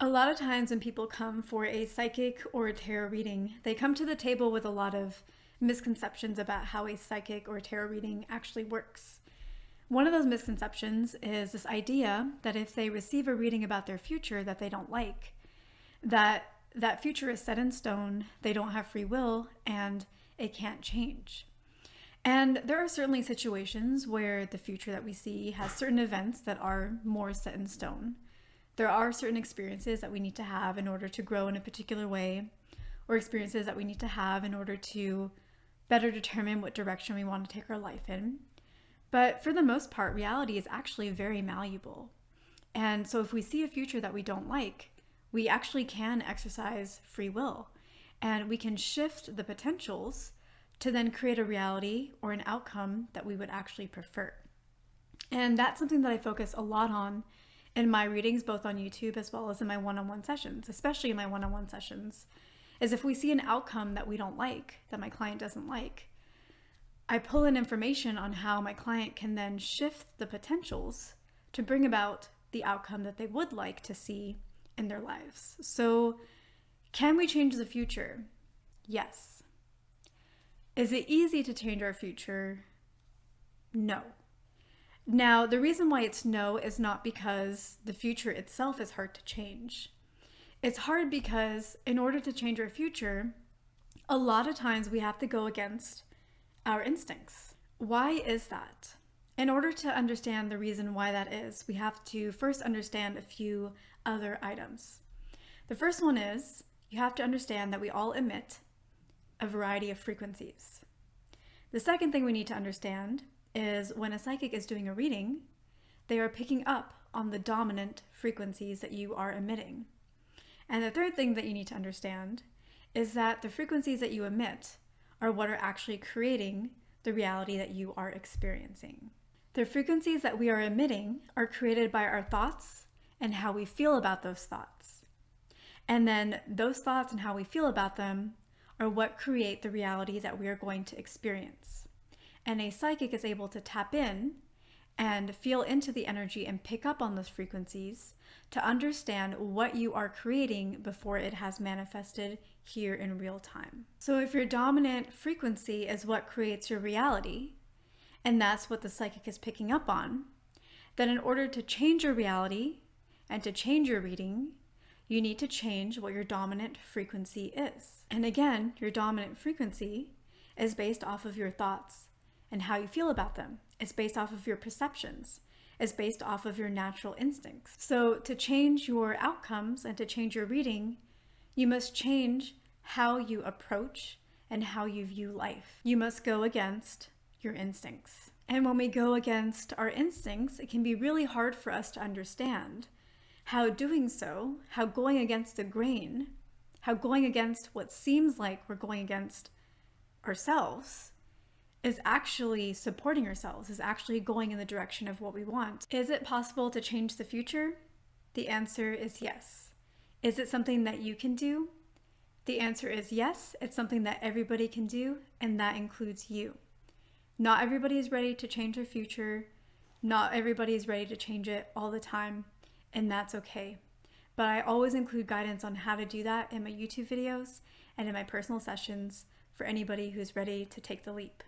A lot of times when people come for a psychic or a tarot reading, they come to the table with a lot of misconceptions about how a psychic or tarot reading actually works. One of those misconceptions is this idea that if they receive a reading about their future that they don't like, that future is set in stone, they don't have free will, and it can't change. And there are certainly situations where the future that we see has certain events that are more set in stone. There are certain experiences that we need to have in order to grow in a particular way, or experiences that we need to have in order to better determine what direction we want to take our life in. But for the most part, reality is actually very malleable. And so if we see a future that we don't like, we actually can exercise free will, and we can shift the potentials to then create a reality or an outcome that we would actually prefer. And that's something that I focus a lot on in my readings, both on YouTube as well as in my one-on-one sessions, especially in my one-on-one sessions, is if we see an outcome that we don't like, that my client doesn't like, I pull in information on how my client can then shift the potentials to bring about the outcome that they would like to see in their lives. So, can we change the future? Yes. Is it easy to change our future? No. Now, the reason why it's no is not because the future itself is hard to change. It's hard because in order to change our future, a lot of times we have to go against our instincts. Why is that? In order to understand the reason why that is, we have to first understand a few other items. The first one is you have to understand that we all emit a variety of frequencies. The second thing we need to understand is when a psychic is doing a reading, they are picking up on the dominant frequencies that you are emitting. And the third thing that you need to understand is that the frequencies that you emit are what are actually creating the reality that you are experiencing. The frequencies that we are emitting are created by our thoughts and how we feel about those thoughts. And then those thoughts and how we feel about them are what create the reality that we are going to experience. And a psychic is able to tap in and feel into the energy and pick up on those frequencies to understand what you are creating before it has manifested here in real time. So if your dominant frequency is what creates your reality, and that's what the psychic is picking up on, then in order to change your reality and to change your reading, you need to change what your dominant frequency is. And again, your dominant frequency is based off of your thoughts and how you feel about them. It's based off of your perceptions. It's based off of your natural instincts. So to change your outcomes and to change your reading, you must change how you approach and how you view life. You must go against your instincts. And when we go against our instincts, it can be really hard for us to understand how doing so, how going against the grain, how going against what seems like we're going against ourselves is actually supporting ourselves, is actually going in the direction of what we want. Is it possible to change the future? The answer is yes. Is it something that you can do? The answer is yes. It's something that everybody can do, and that includes you. Not everybody is ready to change their future. Not everybody is ready to change it all the time, and that's okay. But I always include guidance on how to do that in my YouTube videos and in my personal sessions for anybody who's ready to take the leap.